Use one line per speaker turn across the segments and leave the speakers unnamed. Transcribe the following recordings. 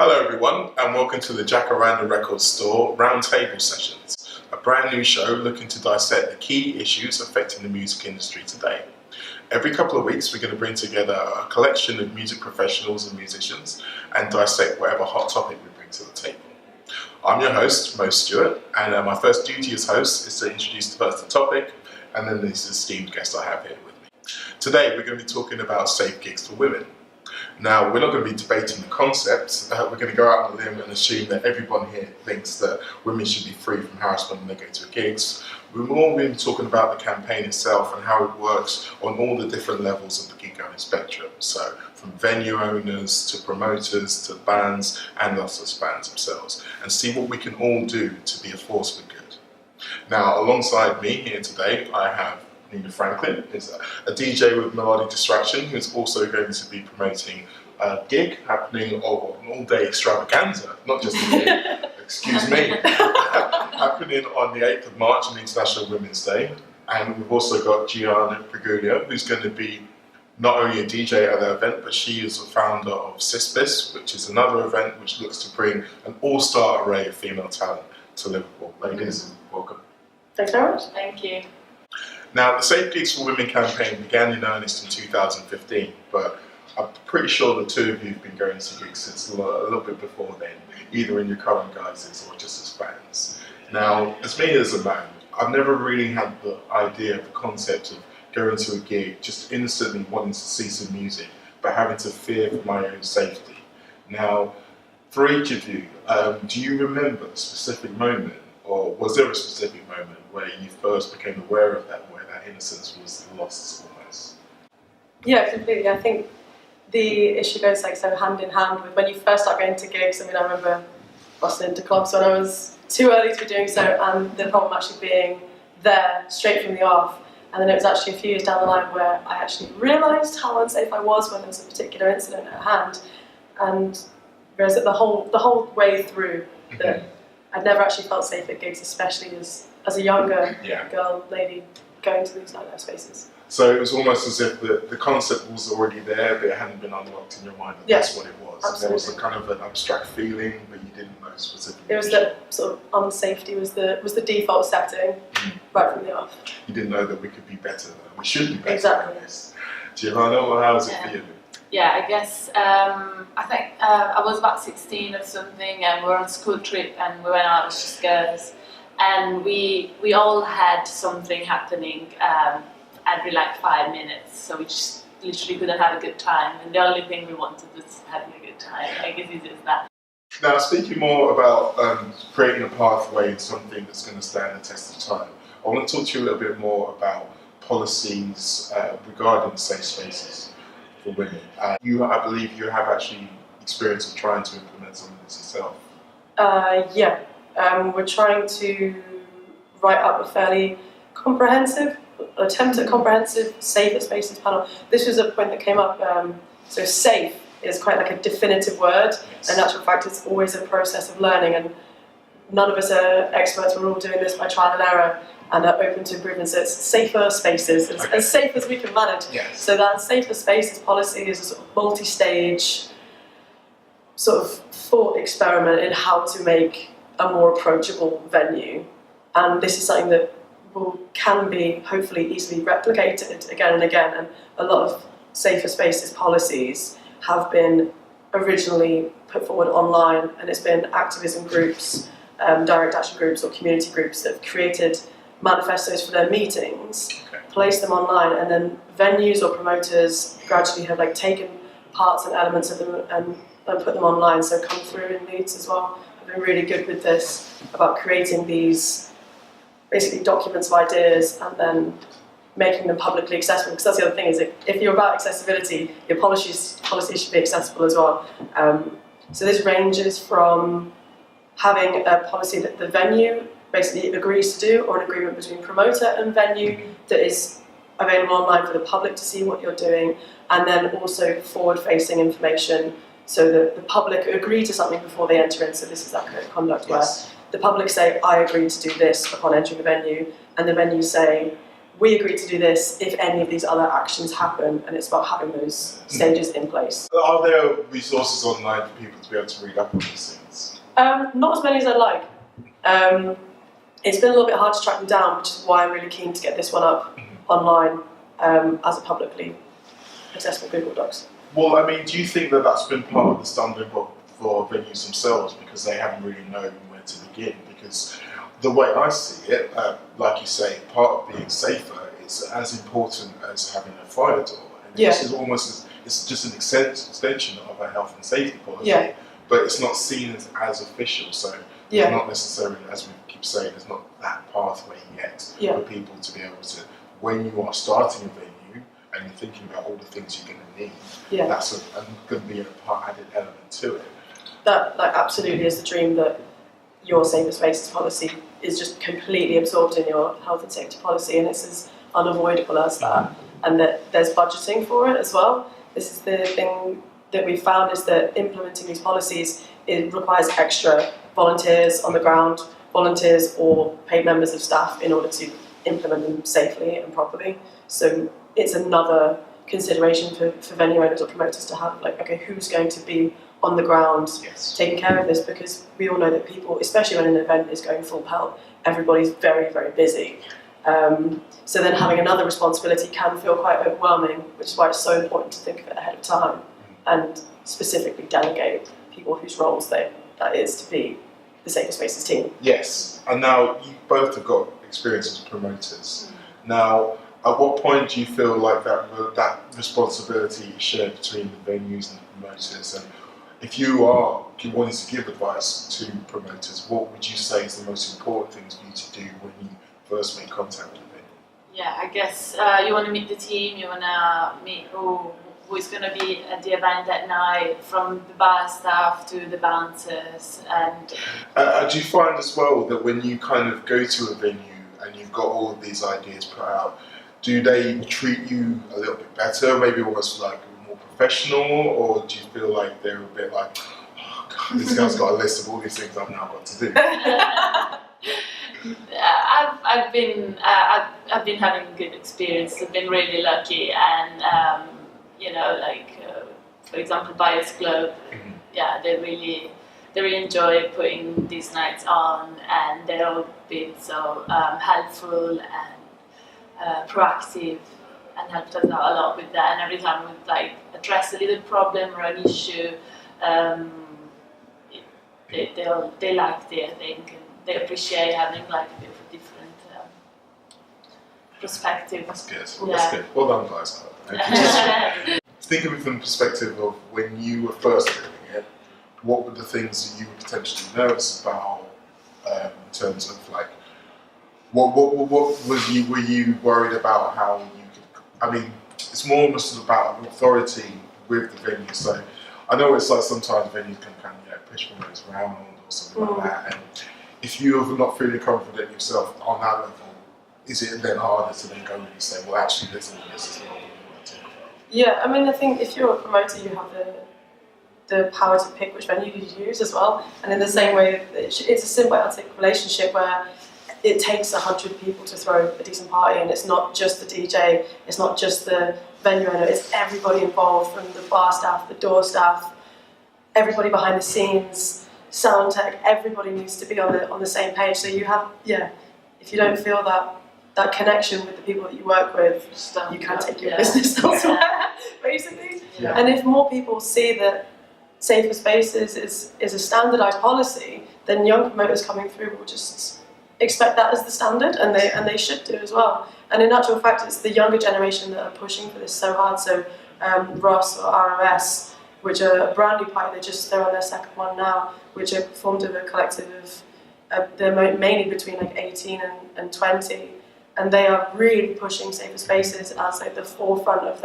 Hello everyone, and welcome to the Jacaranda Record Store Roundtable Sessions, a brand new show looking to dissect the key issues affecting the music industry today. Every couple of weeks we're going to bring together a collection of music professionals and musicians and dissect whatever hot topic we bring to the table. I'm your host, Mo Stewart, and my first duty as host is to introduce first the topic and then this esteemed guest I have here with me. Today we're going to be talking about safe gigs for women. Now, we're not going to be debating the concept, we're going to go out on a limb and assume that everyone here thinks that women should be free from harassment when they go to gigs. We're more going to be talking about the campaign itself and how it works on all the different levels of the gig owning spectrum. So, from venue owners to promoters to bands and us as bands themselves, and see what we can all do to be a force for good. Now, alongside me here today, I have Nina Franklin, is a DJ with Melodic Distraction, who's also going to be promoting a gig happening, an all-day extravaganza, not just a gig, excuse me, happening on the 8th of March on International Women's Day. And we've also got Giovanna, Brijuglio, who's going to be not only a DJ at the event, but she is the founder of SisBis, which is another event which looks to bring an all-star array of female talent to Liverpool. Ladies, welcome.
Thanks very much.
Thank you.
Now, the Safe Gigs for Women campaign began in earnest in 2015, but I'm pretty sure the two of you have been going to gigs since a little bit before then, either in your current guises or just as fans. Now, as me as a man, I've never really had the idea, the concept of going to a gig, just instantly wanting to see some music, but having to fear for my own safety. Now, for each of you, do you remember a specific moment, or was there a specific moment where you first became aware of that, where that innocence was lost almost?
Yeah, completely. I think the issue goes so hand in hand with when you first start going to gigs. I mean, I remember bustling into clubs when I was too early to be doing so, and the problem actually being there straight from the off. And then it was actually a few years down the line where I actually realised how unsafe I was when there was a particular incident at hand, and realised that the whole way through that I'd never actually felt safe at gigs, especially as a younger girl, lady, going to these nightlife spaces.
So it was almost as if the concept was already there, but it hadn't been unlocked in your mind that that's what it was.
Absolutely.
There was a kind of an abstract feeling, but you didn't know specifically.
It was that sort of unsafety was the default setting right from the off.
You didn't know that we could be better, we should be better.
Exactly.
Than this. Giovanna, how was it for you?
Yeah, I guess, I think I was about 16 or something, and we were on a school trip and we went out as just girls, and we all had something happening every 5 minutes, so we just literally couldn't have a good time, and the only thing we wanted was having a good time. I guess it is that.
Now, speaking more about creating a pathway and something that's going to stand the test of time, I want to talk to you a little bit more about policies regarding safe spaces for women. I believe you have actually experience of trying to implement some of this yourself.
We're trying to write up a fairly comprehensive safer spaces panel. This was a point that came up, so safe is quite like a definitive word, and in actual fact it's always a process of learning, and none of us are experts. We're all doing this by trial and error and are open to improvement. So it's safer spaces, as safe as we can manage.
Yes.
So that safer spaces policy is a sort of multi-stage sort of thought experiment in how to make a more approachable venue. And this is something that can be hopefully easily replicated again and again. And a lot of safer spaces policies have been originally put forward online, and it's been activism groups, direct action groups or community groups that have created manifestos for their meetings, placed them online, and then venues or promoters gradually have taken parts and elements of them and put them online. So Come Through in Leeds as well have been really good with this, about creating these basically documents of ideas and then making them publicly accessible, because that's the other thing, is if you're about accessibility, your policies should be accessible as well. So this ranges from having a policy that the venue basically agrees to do, or an agreement between promoter and venue that is available online for the public to see what you're doing, and then also forward-facing information so that the public agree to something before they enter in. So this is that code of conduct where the public say, I agree to do this upon entering the venue, and the venue say, we agreed to do this if any of these other actions happen, and it's about having those stages in place.
Are there resources online for people to be able to read up on these things?
Not as many as I'd like. It's been a little bit hard to track them down, which is why I'm really keen to get this one up online as a publicly accessible Google Docs.
Well, I mean, do you think that that's been part of the stumbling block for venues themselves because they haven't really known where to begin? Because the way I see it, like you say, part of being safer is as important as having a fire door. And this is almost, it's just an extension of a health and safety policy, but it's not seen as official. So it's not necessarily, as we keep saying, there's not that pathway yet for people to be able to, when you are starting a venue and you're thinking about all the things you're going to need, that's going to be an added element to it.
That absolutely is the dream, that your safer spaces policy is just completely absorbed in your health and safety policy, and it's as unavoidable as that, and that there's budgeting for it as well. This is the thing that we found, is that implementing these policies, it requires extra volunteers on the ground, volunteers or paid members of staff in order to implement them safely and properly. So it's another consideration for venue owners or promoters to have, like, okay, who's going to be on the ground taking care of this, because we all know that people, especially when an event is going full pelt, everybody's very, very busy. So then having another responsibility can feel quite overwhelming, which is why it's so important to think of it ahead of time and specifically delegate people whose roles that is to be the Safer Spaces team.
Yes, and now you both have got experience as promoters. Now, at what point do you feel like that responsibility is shared between the venues and the promoters? And if you wanted to give advice to promoters, what would you say is the most important things for you to do when you first make contact with the venue?
Yeah, I guess you want to meet the team, you want to meet who is going to be at the event that night, from the bar staff to the bouncers. And
do you find as well that when you kind of go to a venue and you've got all of these ideas put out, do they treat you a little bit better, maybe almost like more professional, or do you feel like they're a bit like, oh God, this guy's got a list of all these things I've now got to do?
I've been having good experience. I've been really lucky, and for example, Buyers Club, they really enjoy putting these nights on, and they've all been so helpful and proactive, and helped us out a lot with that. And every time we address a little problem or an issue, they liked it, I think, and they appreciate having a bit of a different perspective.
That's good. That's good. Well done, guys. Think of it from the perspective of when you were first doing it. What were the things that you were potentially nervous about in terms of what were you worried about how you could? I mean, it's more almost about authority with the venue. So I know it's like sometimes venues can kind of push promoters around or something like that. And if you're not feeling confident yourself on that level, is it then harder to then go in and say, well, actually, this is not what we want to talk about?
Yeah, I mean, I think if you're a promoter, you have the power to pick which venue you use as well. And in the same way, it's a symbiotic relationship where it takes 100 people to throw a decent party, and it's not just the DJ, it's not just the venue owner, it's everybody involved, from the bar staff, the door staff, everybody behind the scenes, sound tech, everybody needs to be on the same page. So you have, if you don't feel that connection with the people that you work with, you can take your business elsewhere, basically. Yeah. And if more people see that Safer Spaces is a standardised policy, then young promoters coming through will just expect that as the standard, and they should do as well. And in actual fact, it's the younger generation that are pushing for this so hard. So Ross or ROS, which are a brand new party, they're on their second one now, which are formed of a collective of they're mainly between 18 and 20, and they are really pushing Safer Spaces as the forefront of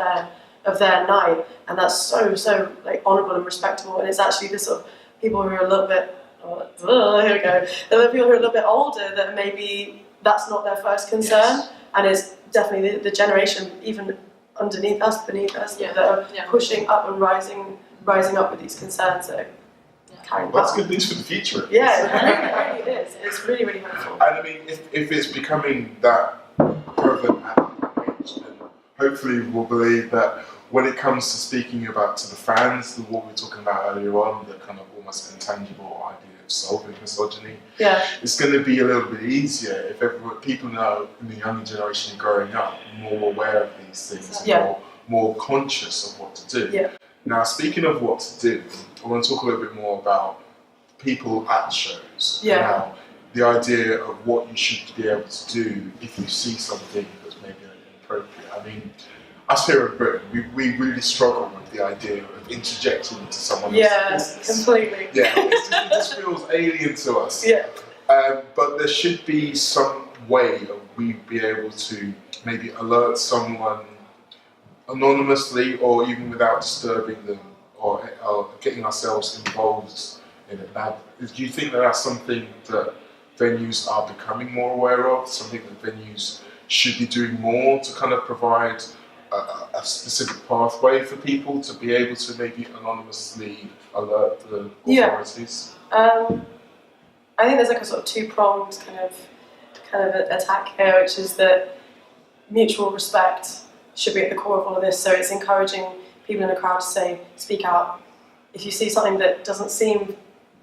their night, and that's so honourable and respectable. And it's actually the sort of people who are a little bit here we go. There are people who are a little bit older that maybe that's not their first concern, and it's definitely the generation even underneath us, beneath us, that are pushing up and rising up with these concerns. So
that's good news for the future.
Yeah, it really is. It's really, really helpful.
And I mean, if it's becoming that of them at that age, then hopefully we'll believe that when it comes to speaking about to the fans, what we were talking about earlier on, the kind of almost intangible idea of solving misogyny, it's going to be a little bit easier if people know in the younger generation growing up more aware of these things, more conscious of what to do. Now, speaking of what to do, I want to talk a little bit more about people at shows. Now, the idea of what you should be able to do if you see something that's maybe inappropriate. I mean, us here in Britain, we really struggle with the idea of interjecting into someone else's business.
Completely.
It just feels alien to us. But there should be some way of we be able to maybe alert someone anonymously or even without disturbing them or getting ourselves involved in it. Now, do you think that that's something that venues are becoming more aware of, something that venues should be doing more to kind of provide a specific pathway for people to be able to maybe anonymously alert the authorities?
I think there's like a sort of two-pronged kind of attack here, which is that mutual respect should be at the core of all of this. So it's encouraging people in the crowd to say, speak out. If you see something that doesn't seem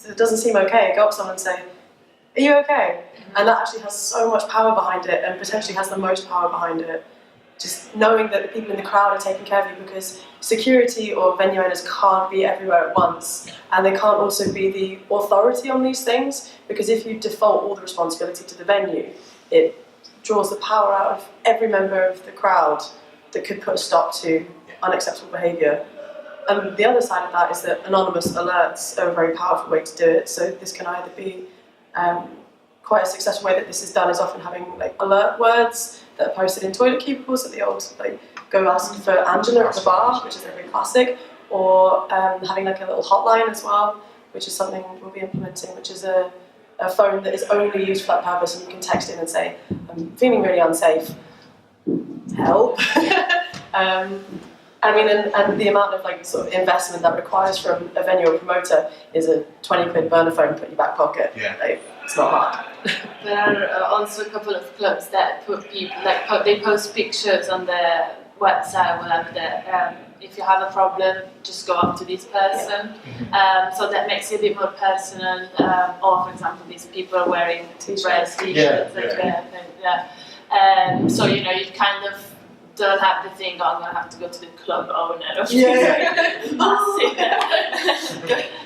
okay, go up to someone and say, are you okay? And that actually has so much power behind it, and potentially has the most power behind it. Just knowing that the people in the crowd are taking care of you, because security or venue owners can't be everywhere at once, and they can't also be the authority on these things, because if you default all the responsibility to the venue, it draws the power out of every member of the crowd that could put a stop to unacceptable behaviour. And the other side of that is that anonymous alerts are a very powerful way to do it. So this can either be quite a successful way that this is done is often having like alert words that are posted in toilet cubicles, that the old like go ask for Angela at the bar, which is a very classic, or having like a little hotline as well, which is something we'll be implementing, which is a phone that is only used for that purpose, and you can text in and say, I'm feeling really unsafe, help. I mean, and the amount of like sort of investment that requires from a venue or promoter is a 20 quid burner phone put in your back pocket. Like, it's not hard.
There are also a couple of clubs that put people, like they post pictures on their website, whatever, that if you have a problem, just go up to this person. So that makes it a bit more personal. Or for example, these people are wearing t-shirts. So you know, you kind of don't have the thing, oh, I'm going to have to go to the club owner or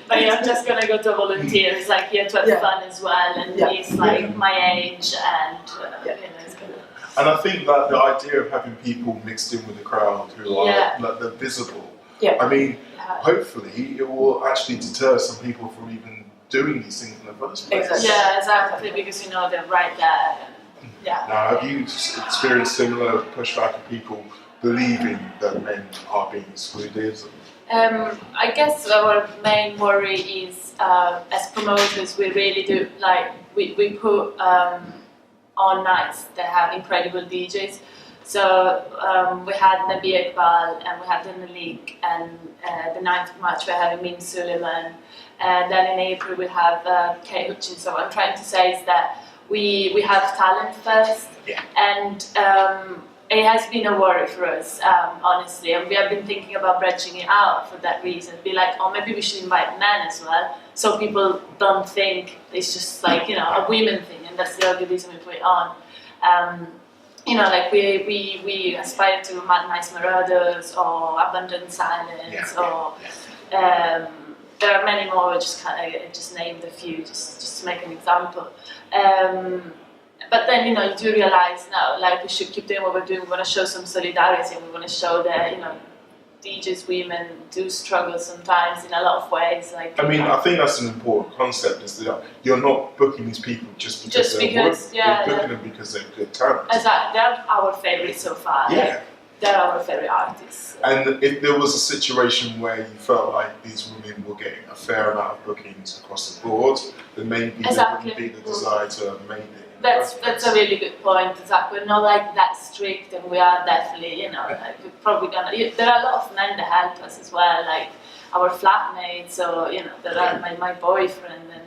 but yeah, I'm just going to go to volunteer. It's like here to have fun as well, and he's like my age, and you know, it's kind of...
And I think that the idea of having people mixed in with the crowd who are like, they're visible, I mean, hopefully it will actually deter some people from even doing these things in the first place.
Yeah, exactly, because you know they're right there.
Now, have you experienced similar pushback of people believing that men are being excluded?
I guess our main worry is, as promoters, we really do, like, we put on nights that have incredible DJs. So we had Nabi Iqbal, and we had the Malik, and the 9th of March we're having Min Suleiman, and then in April we have Kate Hutchins. So what I'm trying to say is that we have talent first, and it has been a worry for us, honestly, and we have been thinking about branching it out for that reason. Be like, oh, maybe we should invite men as well, so people don't think it's just like, you know, a women thing, and that's the only reason we put it on. You know, like we aspire to Mad Nice Marauders or Abundant Silence, or there are many more. I just named a few, just to make an example. But then, you know, you do realize now, like, we should keep doing what we're doing. We want to show some solidarity, and we want to show that, you know, DJs, women do struggle sometimes in a lot of ways. Like, I
mean, I think that's an important concept, is that you're not booking these people just because you're booking them because they're good talent.
Exactly, they're our favourites so far. Like, they're our favourite artists.
And if there was a situation where you felt like these women were getting a fair amount of bookings across the board, then maybe there wouldn't be the desire to make it.
That's a really good point. Exactly. We're not like that strict, and we are definitely, you know, like we're probably gonna. There are a lot of men that help us as well, like our flatmates, or you know, there are my boyfriend, and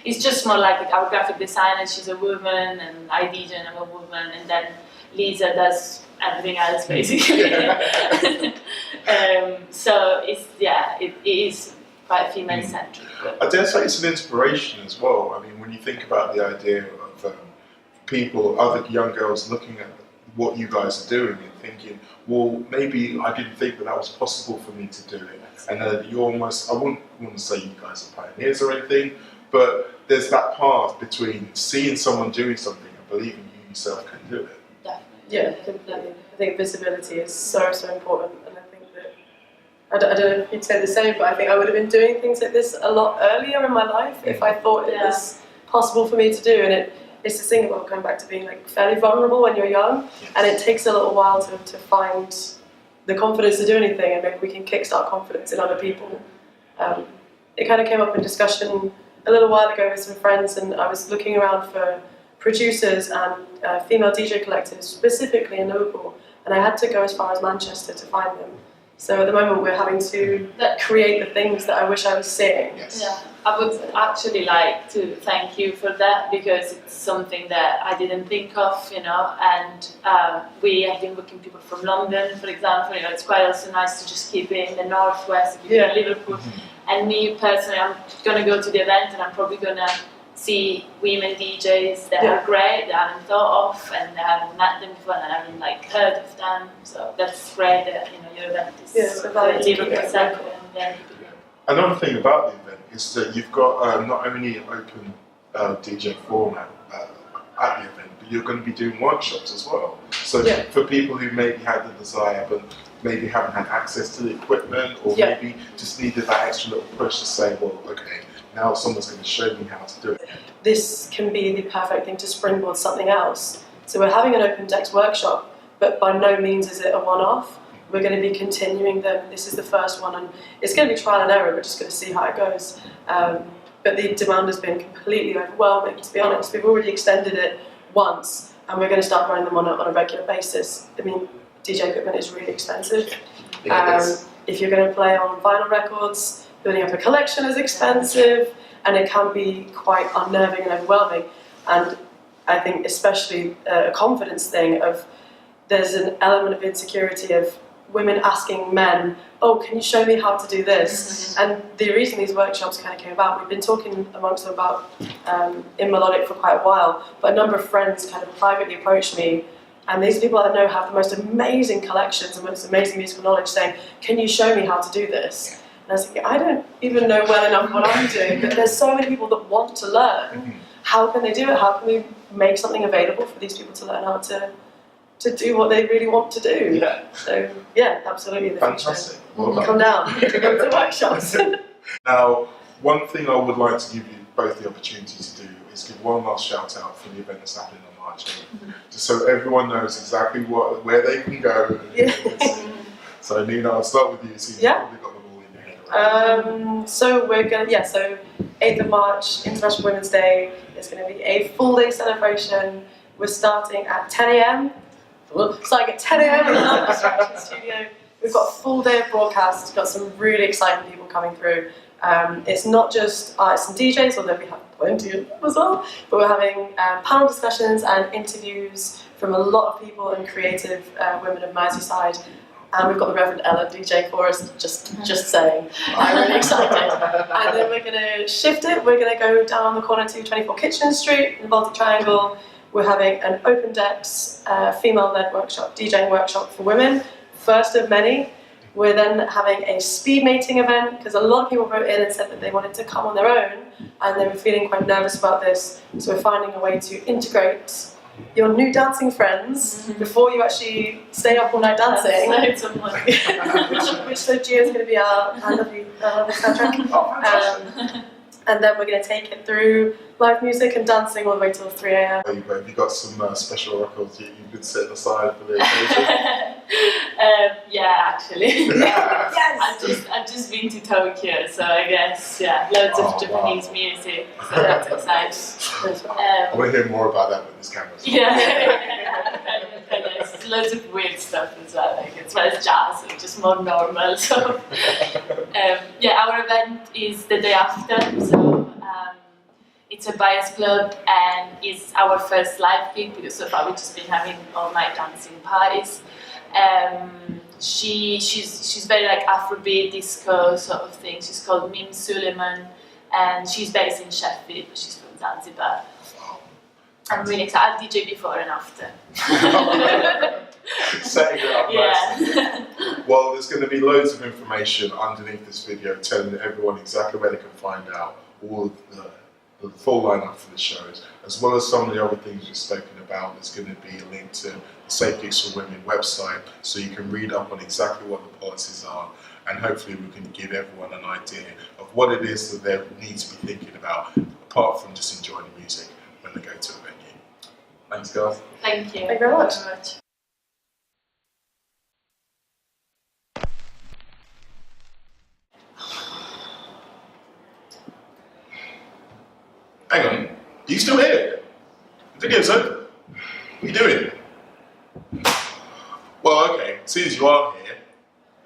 it's just more like our graphic designer. She's a woman, and I DJ, and I'm a woman, and then Lisa does everything else basically. So it is quite female centric.
I dare say it's an inspiration as well. I mean, when you think about the idea of people, other young girls looking at what you guys are doing and thinking, well, maybe I didn't think that was possible for me to do it. And you almost, I wouldn't want to say you guys are pioneers or anything, but there's that path between seeing someone doing something and believing you yourself can do it.
Definitely.
Yeah, completely. I think visibility is so important, and I think that, I don't know if you'd say the same, but I think I would have been doing things like this a lot earlier in my life if I thought it was possible for me to do. And it's this thing about going back to being like fairly vulnerable when you're young, and it takes a little while to find the confidence to do anything, and maybe we can kickstart confidence in other people. It kind of came up in discussion a little while ago with some friends, and I was looking around for producers and female DJ collectives, specifically in Liverpool, and I had to go as far as Manchester to find them. So at the moment we're having to create the things that I wish I was seeing.
Yes.
Yeah, I would actually like to thank you for that, because it's something that I didn't think of, and we have been booking people from London, for example. It's quite also nice to just keep it in the northwest, in Liverpool. And me personally, I'm going to go to the event and I'm probably going to see women DJs that are great, that I haven't thought of, and I haven't met them before, and I haven't heard of them. So that's great that your event is Liverpool central.
Another thing about the event is that you've got not only an open DJ format at the event, but you're going to be doing workshops as well. So for people who maybe had the desire but maybe haven't had access to the equipment, or maybe just needed that extra little push to say, well, okay, now someone's going to show me how to do it.
This can be the perfect thing to springboard something else. So we're having an open decks workshop, but by no means is it a one-off. We're going to be continuing them. This is the first one, and it's going to be trial and error. We're just going to see how it goes. But the demand has been completely overwhelming, to be honest. We've already extended it once, and we're going to start running them on a regular basis. I mean, DJ equipment is really expensive. If you're going to play on vinyl records, building up a collection is expensive, and it can be quite unnerving and overwhelming. And I think especially a confidence thing of, there's an element of insecurity of women asking men, oh, can you show me how to do this? And the reason these workshops kind of came about, we've been talking amongst them about in Melodic for quite a while, but a number of friends kind of privately approached me, and these people I know have the most amazing collections and most amazing musical knowledge, saying, can you show me how to do this? And I was thinking, I don't even know well enough what I'm doing, but there's so many people that want to learn. How can they do it? How can we make something available for these people to learn how to do what they really want to do? So yeah, absolutely.
Fantastic. Well done.
Come down to go to workshops.
Now, one thing I would like to give you both the opportunity to do is give one last shout out for the event that's happening on March 8th, just so everyone knows exactly where they can go. So Nina, I'll start with you. So you've probably got them all in your head already.
So we're gonna so 8th of March, International Women's Day. It's going to be a full day celebration. We're starting at 10 a.m. Starting at 10 a.m. in the London Distraction Studio. We've got a full day of broadcast. Got some really exciting people coming through. It's not just artists and DJs, although we have plenty of them as well. But we're having panel discussions and interviews from a lot of people and creative women of Merseyside. And we've got the Reverend Ella DJ for us, just saying. I'm really excited. And then we're going to shift it. We're going to go down the corner to 24 Kitchen Street in the Baltic Triangle. We're having an open decks, female-led workshop, DJing workshop for women, first of many. We're then having a speed mating event, because a lot of people wrote in and said that they wanted to come on their own, and they were feeling quite nervous about this. So we're finding a way to integrate your new dancing friends before you actually stay up all night dancing. which so Gio's going to be our lovely soundtrack. And then we're going to take it through live music and dancing all the way till 3 a.m.
Have you got some special records you've been setting aside for the occasion?
Yeah, actually.
Yes.
I've just been to Tokyo, so I guess loads of Japanese music. So that's exciting.
I want to hear more about that when this camera's on.
There's loads of weird stuff as well, as well as jazz, and just more normal. So our event is the day after. So it's a bias club, and it's our first live gig because so far we've just been having all night dancing parties. She's very like Afrobeat, disco sort of thing. She's called Mim Suleiman, and she's based in Sheffield, but she's from Zanzibar. I'm really excited. I've DJ before and after.
Setting it up nicely.
Yeah.
Well, there's going to be loads of information underneath this video telling everyone exactly where they can find out all of the full lineup for the shows, as well as some of the other things we've spoken about. There's going to be a link to the Safe Gigs for Women website, so you can read up on exactly what the policies are, and hopefully we can give everyone an idea of what it is that they need to be thinking about, apart from just enjoying the music when they go to a venue. Thanks, guys.
Thank you.
Thank you very much.
Hang on, are you still here? The video's over. What are you doing? Well, okay, since you are here,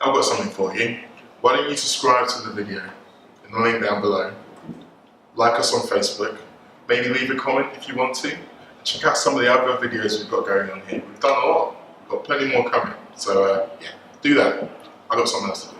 I've got something for you. Why don't you subscribe to the video in the link down below. Like us on Facebook. Maybe leave a comment if you want to. And check out some of the other videos we've got going on here. We've done a lot. We've got plenty more coming. So yeah, do that. I've got something else to do.